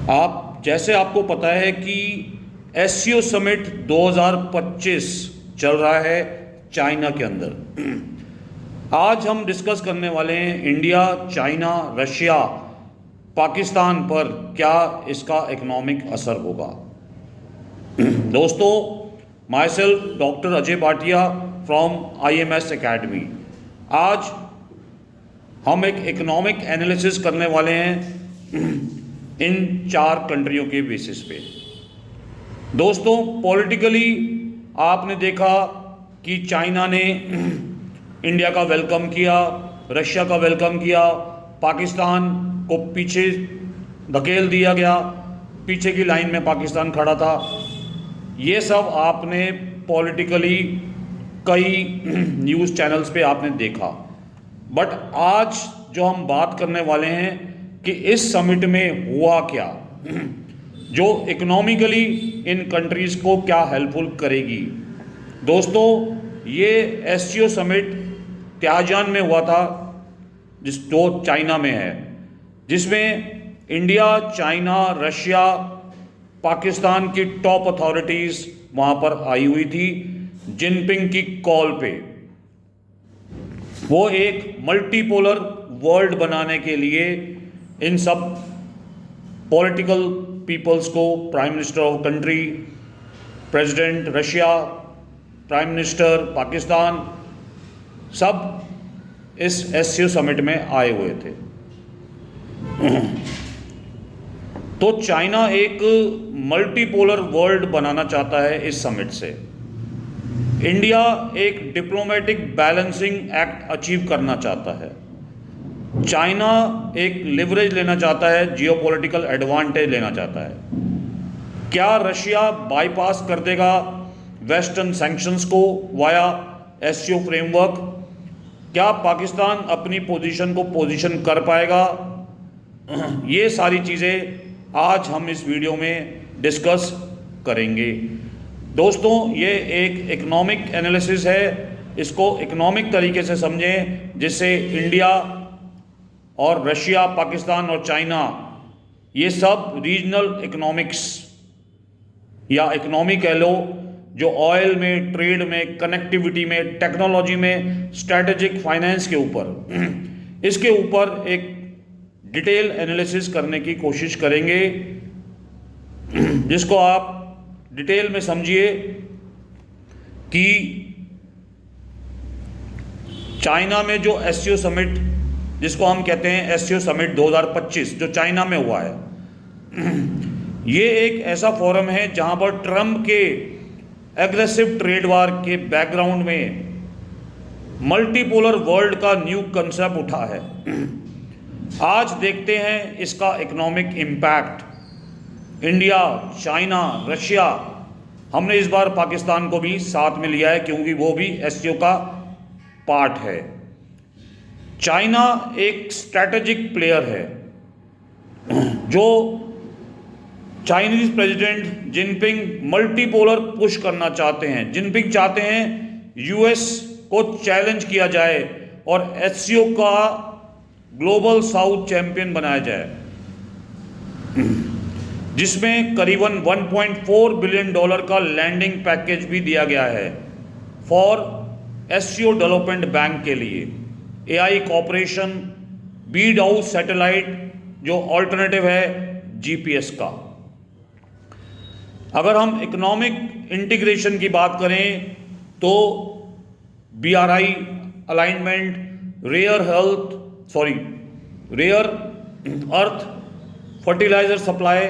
आप जैसे आपको पता है कि एससीओ समिट 2025 चल रहा है चाइना के अंदर। आज हम डिस्कस करने वाले हैं इंडिया, चाइना, रशिया, पाकिस्तान पर क्या इसका इकोनॉमिक असर होगा। दोस्तों, my self doctor Ajay Bhatia from IMS academy. आज हम एक इकोनॉमिक एनालिसिस करने वाले हैं इन 4 कंट्रियों के बेसिस पे। दोस्तों, पॉलिटिकली आपने देखा कि चाइना ने इंडिया का वेलकम किया, रशिया का वेलकम किया, पाकिस्तान को पीछे धकेल दिया गया, पीछे की लाइन में पाकिस्तान खड़ा था। ये सब आपने पॉलिटिकली कई न्यूज़ चैनल्स पे आपने देखा। बट आज जो हम बात करने वाले हैं कि इस समिट में हुआ क्या, जो इकोनॉमिकली इन कंट्रीज़ को क्या हेल्पफुल करेगी। दोस्तों, ये एससीओ समिट त्याजान में हुआ था, जो चाइना में है, जिसमें इंडिया, चाइना, रशिया, पाकिस्तान की टॉप अथॉरिटीज़ वहाँ पर आई हुई थी जिनपिंग की कॉल पे। वो एक मल्टीपोलर वर्ल्ड बनाने के लिए इन सब पॉलिटिकल पीपल्स को, prime minister of country, president Russia, prime minister Pakistan, सब इस एससीओ समिट में आए हुए थे। तो चाइना एक मल्टीपोलर वर्ल्ड बनाना चाहता है इस समिट से। इंडिया एक डिप्लोमेटिक बैलेंसिंग एक्ट अचीव करना चाहता है। चाइना एक लिवरेज लेना चाहता है, जियोपॉलिटिकल एडवांटेज लेना चाहता है। क्या रशिया बाईपास कर देगा वेस्टर्न सैंक्शंस को वाया एससीओ फ्रेमवर्क? क्या पाकिस्तान अपनी पोजीशन को पोजीशन कर पाएगा? ये सारी चीज़ें आज हम इस वीडियो में डिस्कस करेंगे। दोस्तों, ये एक इकोनॉमिक एनालिसिस है। इसको इकोनॉमिक तरीके से समझें, जिससे इंडिया और रशिया, पाकिस्तान और चाइना, ये सब रीजनल इकोनॉमिक्स या इकोनॉमी कह लो, जो ऑयल में, ट्रेड में, कनेक्टिविटी में, टेक्नोलॉजी में, स्ट्रैटेजिक फाइनेंस के ऊपर, इसके ऊपर एक डिटेल एनालिसिस करने की कोशिश करेंगे, जिसको आप डिटेल में समझिए कि चाइना में जो एससीओ समिट, जिसको हम कहते हैं एससीओ समिट 2025, जो चाइना में हुआ है, ये एक ऐसा फोरम है जहां पर ट्रम्प के एग्रेसिव ट्रेड वार के बैकग्राउंड में मल्टीपोलर वर्ल्ड का न्यू कंसेप्ट उठा है। आज देखते हैं इसका economic impact. India, China, Russia, हमने इस बार पाकिस्तान को भी साथ में लिया है क्योंकि वो भी एससीओ का पार्ट है। चाइना एक स्ट्रैटेजिक प्लेयर है। जो Chinese president Jinping multipolar push करना चाहते हैं। जिनपिंग चाहते हैं यूएस को चैलेंज किया जाए और एससीओ का ग्लोबल साउथ चैंपियन बनाया जाए, जिसमें करीबन $1.4 बिलियन का लैंडिंग पैकेज भी दिया गया है फॉर एससीओ डेवलपमेंट बैंक के लिए। AI cooperation, BeiDou satellite, जो ऑल्टरनेटिव है जीपीएस का। अगर हम इकोनॉमिक इंटीग्रेशन की बात करें तो BRI alignment, rare earth fertiliser supply,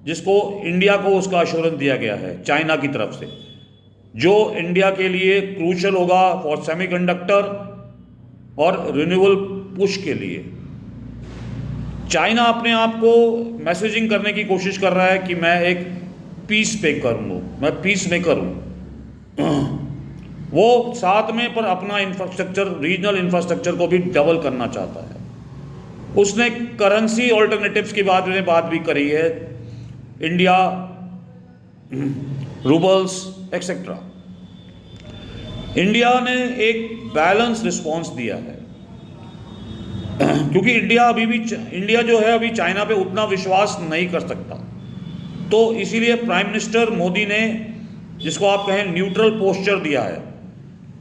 जिसको इंडिया को उसका अश्योरेंस दिया गया है चाइना की तरफ से, जो इंडिया के लिए क्रूशल होगा फॉर सेमीकंडक्टर और रिन्यूएबल पुश के लिए। चाइना अपने आप को मैसेजिंग करने की कोशिश कर रहा है कि मैं एक पीस मेकर हूँ। वो साथ में पर अपना इंफ्रास्ट्रक्चर, रीजनल इंफ्रास्ट्रक्चर को भी डबल करना चाहता है। उसने करेंसी ऑल्टरनेटिव्स की बात भी करी है, इंडिया, रूबल्स एक्सेट्रा। इंडिया ने एक बैलेंस रिस्पॉन्स दिया है। क्योंकि इंडिया जो है अभी चाइना पे उतना विश्वास नहीं कर सकता। तो इसीलिए प्राइम मिनिस्टर मोदी ने, जिसको आप कहें, न्यूट्रल पोस्चर दिया है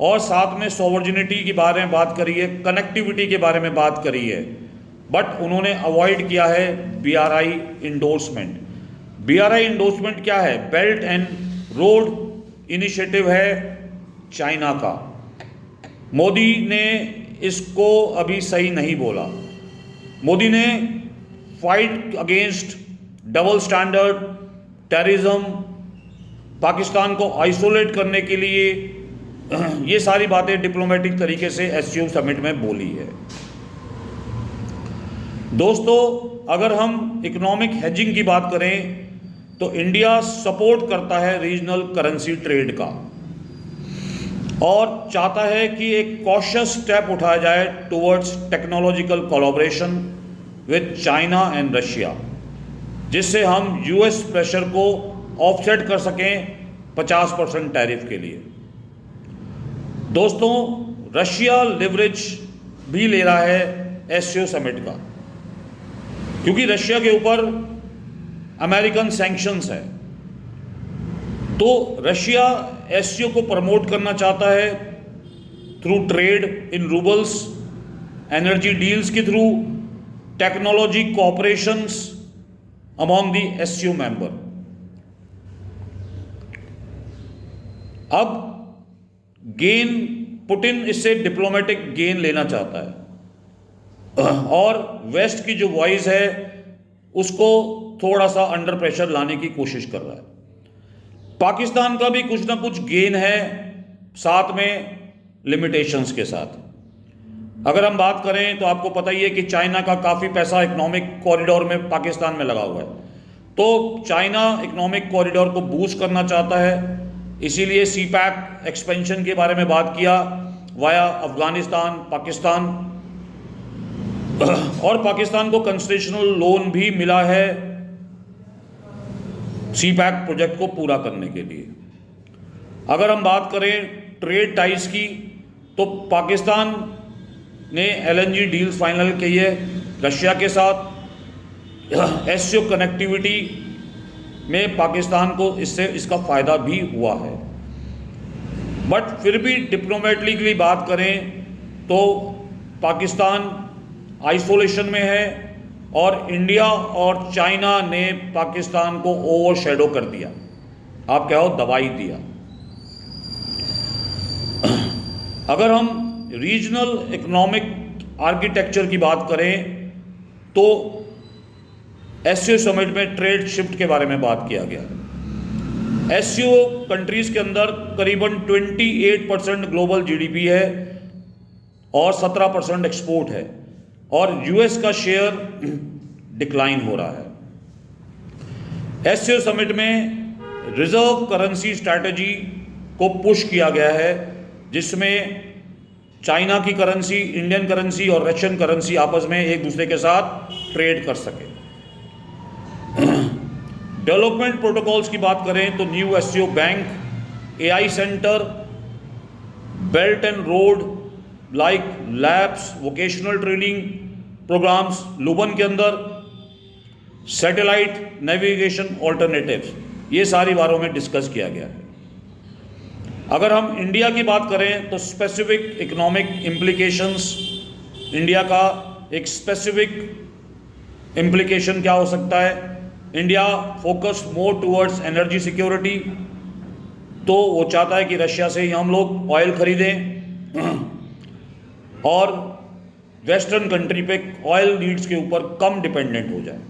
और साथ में सॉवर्जिनिटी के बारे में बात करी है, कनेक्टिविटी के बारे में बात करी है, बट उन्होंने अवॉइड किया है BRI इंडोर्समेंट। BRI इंडोर्समेंट क्या है? बेल्ट एंड रोड इनिशिएटिव है चाइना का। मोदी ने इसको अभी सही नहीं बोला। मोदी ने fight against double standard, terrorism, Pakistan को आइसोलेट करने के लिए ये सारी बातें डिप्लोमेटिक तरीके से SCO समिट में बोली है। दोस्तों, अगर हम इकोनॉमिक हेजिंग की बात करें तो इंडिया सपोर्ट करता है रीजनल करेंसी ट्रेड का और चाहता है कि एक कॉशियस स्टेप उठाया जाए towards technological collaboration with China and Russia, जिससे हम US प्रेशर को ऑफसेट कर सकें 50% टैरिफ के लिए। दोस्तों, रशिया लिवरेज भी ले रहा है SCO समिट का, क्योंकि रशिया के ऊपर अमेरिकन सैंक्शंस है। तो रशिया SCO को प्रमोट करना चाहता है through trade in roubles, energy deals के through, technology cooperations among the SCO member. अब गेन, पुतिन इससे डिप्लोमेटिक गेन लेना चाहता है और वेस्ट की जो वॉइस है उसको थोड़ा सा अंडर प्रेशर लाने की कोशिश कर रहा है। पाकिस्तान का भी कुछ ना कुछ गेन है, साथ में लिमिटेशंस के साथ। अगर हम बात करें तो आपको पता ही है कि चाइना का काफ़ी पैसा इकोनॉमिक कॉरिडोर में पाकिस्तान में लगा हुआ है। तो चाइना इकोनॉमिक कॉरिडोर को बूस्ट करना चाहता है, इसीलिए CPEC एक्सपेंशन के बारे में बात किया वाया अफगानिस्तान, पाकिस्तान, और पाकिस्तान को कंसेशनल लोन भी मिला है CPEC प्रोजेक्ट को पूरा करने के लिए। अगर हम बात करें ट्रेड टाइज की, तो पाकिस्तान ने LNG डील्स फाइनल की है रशिया के साथ। SCO कनेक्टिविटी में पाकिस्तान को इसका फ़ायदा भी हुआ है। बट फिर भी डिप्लोमेटिकली बात करें तो पाकिस्तान आइसोलेशन में है और इंडिया और चाइना ने पाकिस्तान को ओवरशैडो कर दिया, आप कहो दबाई दिया। अगर हम रीजनल इकोनॉमिक आर्किटेक्चर की बात करें तो SCO समिट में ट्रेड शिफ्ट के बारे में बात किया गया। SCO कंट्रीज के अंदर करीबन 28% ग्लोबल GDP है और 17% एक्सपोर्ट है और US का शेयर डिक्लाइन हो रहा है। SCO समिट में रिजर्व करेंसी स्ट्रैटेजी को पुश किया गया है, जिसमें चाइना की करेंसी, इंडियन करेंसी और रशियन करेंसी आपस में एक दूसरे के साथ ट्रेड कर सके। डेवलपमेंट प्रोटोकॉल्स की बात करें तो new SCO bank, AI centre, belt and road like labs, vocational training programmes, Luban के अंदर सैटेलाइट नेविगेशन ऑल्टरनेटिव्स, ये सारी बारों में डिस्कस किया गया है। अगर हम इंडिया की बात करें तो स्पेसिफिक इकोनॉमिक इम्प्लीकेशंस, इंडिया का एक स्पेसिफिक इम्प्लीकेशन क्या हो सकता है? India focus more towards energy security, तो वो चाहता है कि रशिया से ही हम लोग ऑयल खरीदें और वेस्टर्न कंट्री पे ऑयल नीड्स के ऊपर कम डिपेंडेंट हो जाए।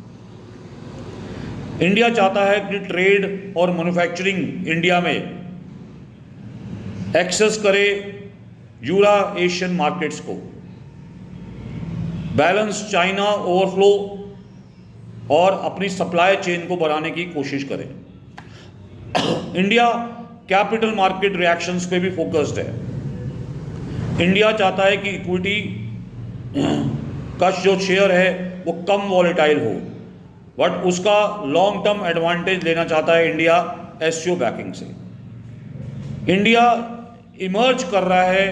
इंडिया चाहता है कि ट्रेड और मैन्युफैक्चरिंग इंडिया में एक्सेस करे यूरा एशियन मार्केट्स को, बैलेंस चाइना ओवरफ्लो और अपनी सप्लाई चेन को बढ़ाने की कोशिश करें। इंडिया कैपिटल मार्केट रिएक्शंस पे भी फोकस्ड है। इंडिया चाहता है कि इक्विटी का जो शेयर है वो कम वॉलेटाइल हो, बट उसका लॉन्ग टर्म एडवांटेज लेना चाहता है इंडिया SCO बैकिंग से। इंडिया इमर्ज कर रहा है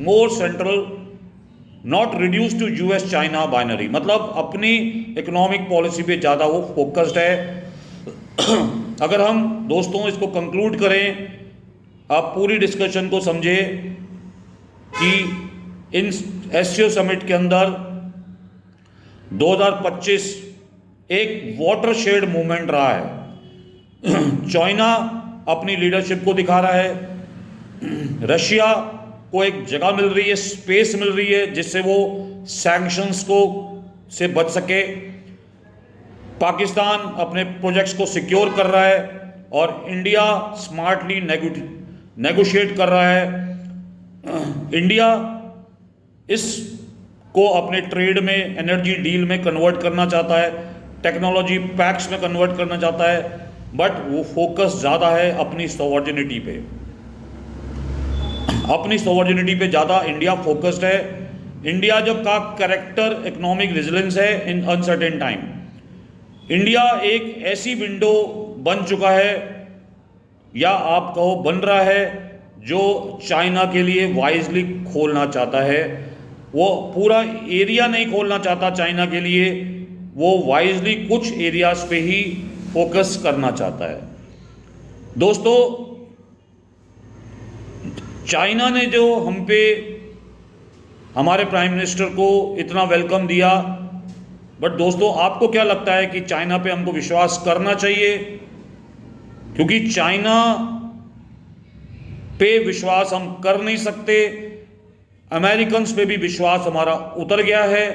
more central not reduce to US China binary, मतलब अपनी इकोनॉमिक पॉलिसी पे ज़्यादा वो फोकस्ड है। अगर हम दोस्तों इसको कंक्लूड करें, आप पूरी डिस्कशन को समझे कि इन एससीओ समिट के अंदर 2025 एक वाटरशेड मूवमेंट रहा है। चाइना अपनी लीडरशिप को दिखा रहा है, रशिया को एक जगह मिल रही है, स्पेस मिल रही है जिससे वो सैंक्शंस को से बच सके, पाकिस्तान अपने प्रोजेक्ट्स को सिक्योर कर रहा है और इंडिया स्मार्टली नेगोशिएट कर रहा है। इंडिया इसको अपने ट्रेड में, एनर्जी डील में कन्वर्ट करना चाहता है, टेक्नोलॉजी पैक्स में कन्वर्ट करना चाहता है, बट वो फोकस ज़्यादा है अपनी सॉवर्जिनिटी पे, अपनी सॉवर्जिनिटी पे ज़्यादा इंडिया फोकस्ड है। इंडिया जब का कैरेक्टर इकोनॉमिक रेजिलेंस है इन अनसर्टेन टाइम, इंडिया एक ऐसी विंडो बन चुका है या आप कहो बन रहा है जो चाइना के लिए वाइजली खोलना चाहता है। वो पूरा एरिया नहीं खोलना चाहता चाइना के लिए, वो वाइजली कुछ एरियाज पे ही फोकस करना चाहता है। दोस्तों, चाइना ने जो हम पे, हमारे प्राइम मिनिस्टर को इतना वेलकम दिया, बट दोस्तों आपको क्या लगता है कि चाइना पे हमको विश्वास करना चाहिए? क्योंकि चाइना पे विश्वास हम कर नहीं सकते, अमेरिकन्स पे भी विश्वास हमारा उतर गया है,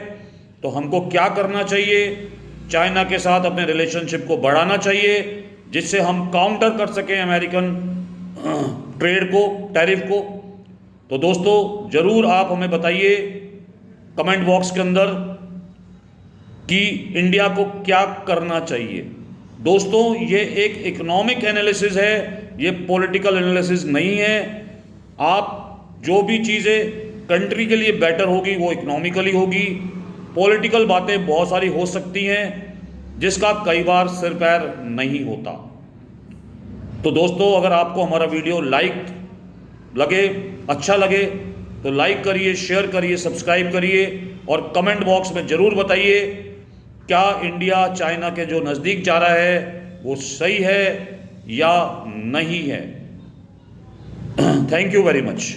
तो हमको क्या करना चाहिए? चाइना के साथ अपने रिलेशनशिप को बढ़ाना चाहिए जिससे हम काउंटर कर सकें अमेरिकन ट्रेड को, टैरिफ को। तो दोस्तों ज़रूर आप हमें बताइए कमेंट बॉक्स के अंदर कि इंडिया को क्या करना चाहिए। दोस्तों ये एक इकोनॉमिक एनालिसिस है, ये पॉलिटिकल एनालिसिस नहीं है। आप जो भी चीज़ें कंट्री के लिए बेटर होगी वो इकोनॉमिकली होगी। पॉलिटिकल बातें बहुत सारी हो सकती हैं जिसका कई बार सिर पैर नहीं होता। तो दोस्तों अगर आपको हमारा वीडियो अच्छा लगे तो लाइक करिए, शेयर करिए, सब्सक्राइब करिए और कमेंट बॉक्स में ज़रूर बताइए क्या इंडिया चाइना के जो नज़दीक जा रहा है वो सही है या नहीं है। Thank you very much.